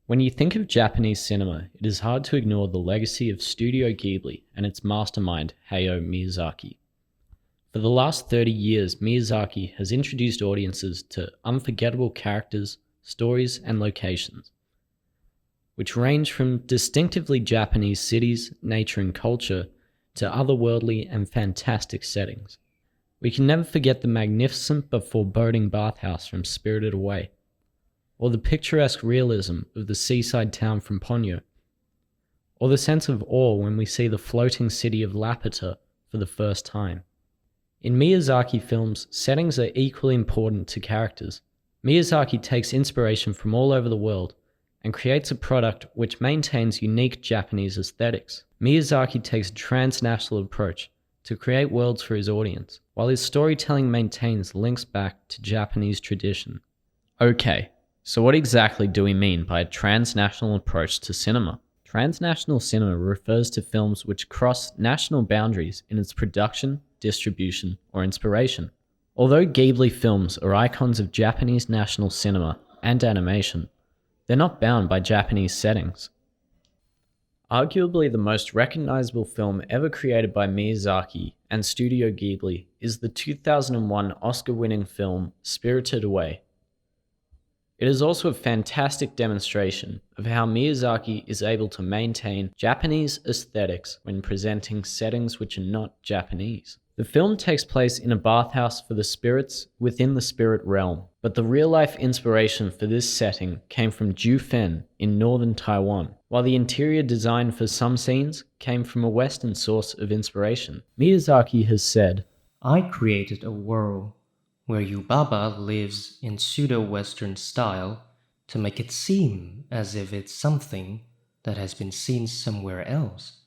When you think of Japanese cinema, it is hard to ignore the legacy of Studio Ghibli and its mastermind, Hayao Miyazaki. For the last 30 years, Miyazaki has introduced audiences to unforgettable characters, stories, and locations, which range from distinctively Japanese cities, nature, and culture to otherworldly and fantastic settings. We can never forget the magnificent but foreboding bathhouse from Spirited Away, or the picturesque realism of the seaside town from Ponyo, or the sense of awe when we see the floating city of Laputa for the first time. In Miyazaki films, settings are equally important to characters. Miyazaki takes inspiration from all over the world and creates a product which maintains unique Japanese aesthetics. Miyazaki takes a transnational approach to create worlds for his audience, while his storytelling maintains links back to Japanese tradition. Okay, so what exactly do we mean by a transnational approach to cinema? Transnational cinema refers to films which cross national boundaries in its production, distribution, or inspiration. Although Ghibli films are icons of Japanese national cinema and animation, they're not bound by Japanese settings. Arguably the most recognizable film ever created by Miyazaki and Studio Ghibli is the 2001 Oscar-winning film Spirited Away. It is also a fantastic demonstration of how Miyazaki is able to maintain Japanese aesthetics when presenting settings which are not Japanese. The film takes place in a bathhouse for the spirits within the spirit realm, but the real-life inspiration for this setting came from Jufen in northern Taiwan, while the interior design for some scenes came from a Western source of inspiration. Miyazaki has said, "I created a world where Yubaba lives in pseudo-Western style to make it seem as if it's something that has been seen somewhere else,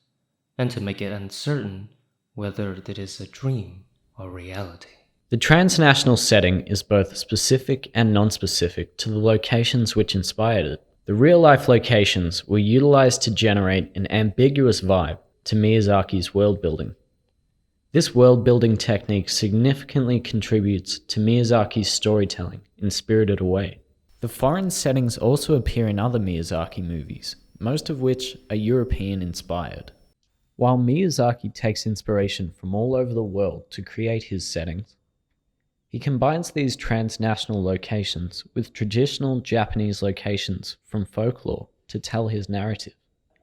and to make it uncertain whether it is a dream or reality." The transnational setting is both specific and non-specific to the locations which inspired it. The real-life locations were utilized to generate an ambiguous vibe to Miyazaki's world-building. This world-building technique significantly contributes to Miyazaki's storytelling in Spirited Away. The foreign settings also appear in other Miyazaki movies, most of which are European-inspired. While Miyazaki takes inspiration from all over the world to create his settings, he combines these transnational locations with traditional Japanese locations from folklore to tell his narrative.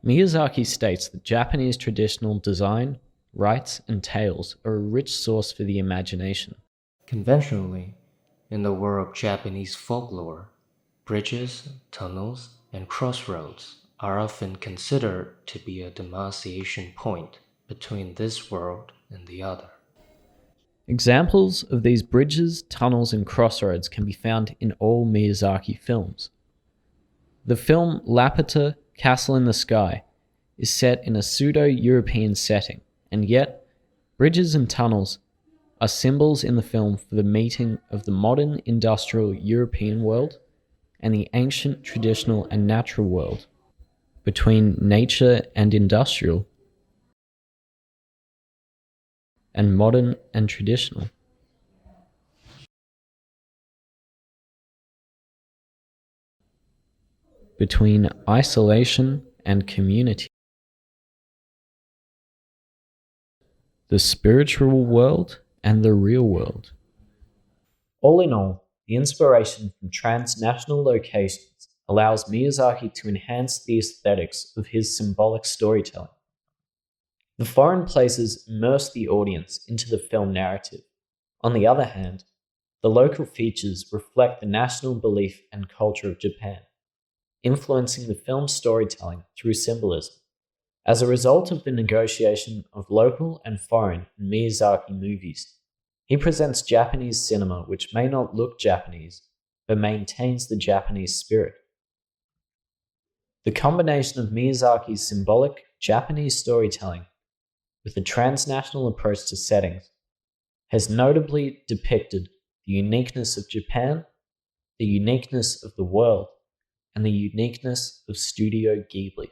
Miyazaki states that Japanese traditional design, rites, and tales are a rich source for the imagination. Conventionally, in the world of Japanese folklore, bridges, tunnels, and crossroads are often considered to be a demarcation point between this world and the other. Examples of these bridges, tunnels, and crossroads can be found in all Miyazaki films. The film Laputa, Castle in the Sky is set in a pseudo-European setting, and yet bridges and tunnels are symbols in the film for the meeting of the modern industrial European world and the ancient traditional and natural world, between nature and industrial, and modern and traditional. Between isolation and community. The spiritual world and the real world. All in all, the inspiration from transnational locations allows Miyazaki to enhance the aesthetics of his symbolic storytelling. The foreign places immerse the audience into the film narrative. On the other hand, the local features reflect the national belief and culture of Japan, influencing the film's storytelling through symbolism. As a result of the negotiation of local and foreign in Miyazaki movies, he presents Japanese cinema which may not look Japanese, but maintains the Japanese spirit. The combination of Miyazaki's symbolic Japanese storytelling with a transnational approach to settings has notably depicted the uniqueness of Japan, the uniqueness of the world, and the uniqueness of Studio Ghibli.